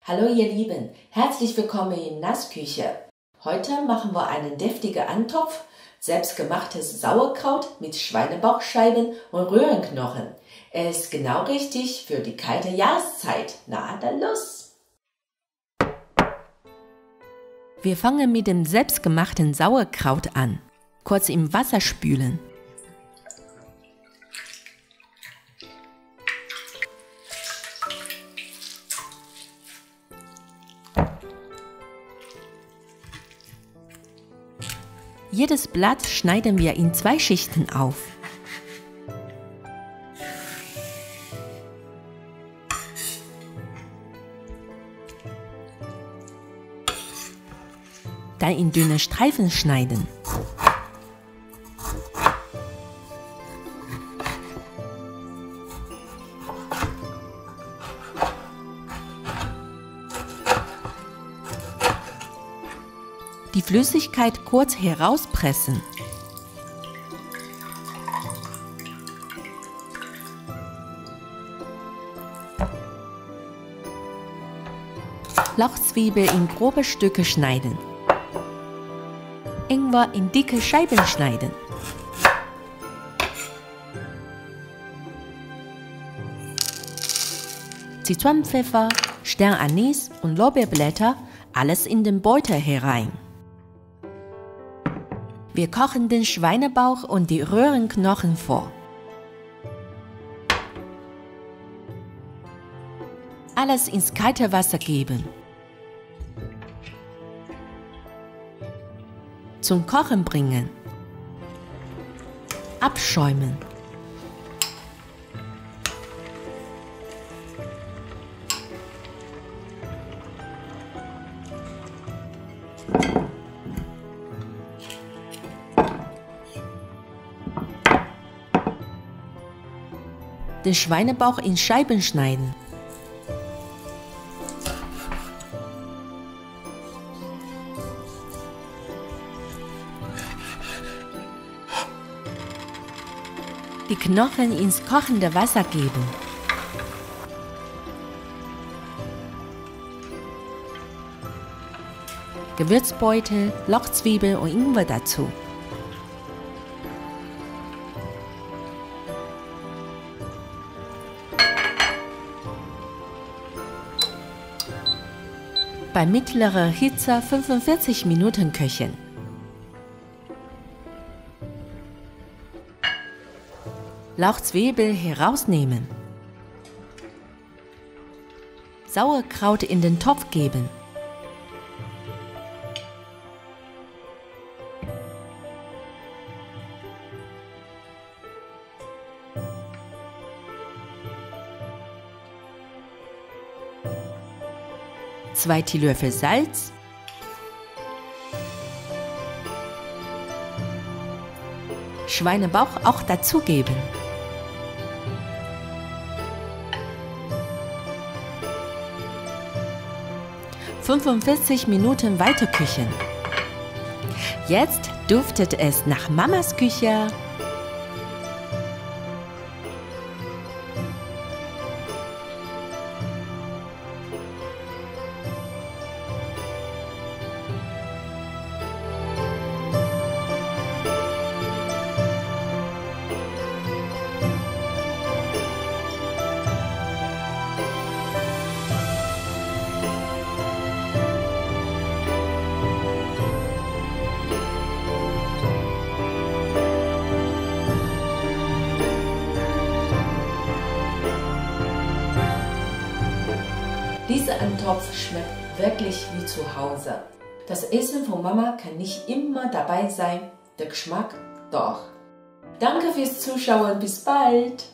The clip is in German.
Hallo ihr Lieben, herzlich willkommen in Nassküche. Heute machen wir einen deftigen Antopf, selbstgemachtes Sauerkraut mit Schweinebauchscheiben und Röhrenknochen. Er ist genau richtig für die kalte Jahreszeit. Na, dann los! Wir fangen mit dem selbstgemachten Sauerkraut an. Kurz im Wasser spülen. Jedes Blatt schneiden wir in 2 Schichten auf. Dann in dünne Streifen schneiden. Die Flüssigkeit kurz herauspressen. Lauchzwiebel in grobe Stücke schneiden. Ingwer in dicke Scheiben schneiden. Zitronenpfeffer, Sternanis und Lorbeerblätter, alles in den Beutel herein. Wir kochen den Schweinebauch und die Röhrenknochen vor. Alles ins kalte Wasser geben. Zum Kochen bringen. Abschäumen. Den Schweinebauch in Scheiben schneiden. Die Knochen ins kochende Wasser geben. Gewürzbeutel, Lauchzwiebel und Ingwer dazu. Bei mittlerer Hitze 45 Minuten köcheln. Lauchzwiebel herausnehmen. Sauerkraut in den Topf geben. Zwei Teelöffel Salz, Schweinebauch auch dazugeben. ...45 Minuten weiter köcheln. Jetzt duftet es nach Mamas Küche. Dieser Antopf schmeckt wirklich wie zu Hause. Das Essen von Mama kann nicht immer dabei sein, der Geschmack doch. Danke fürs Zuschauen, bis bald!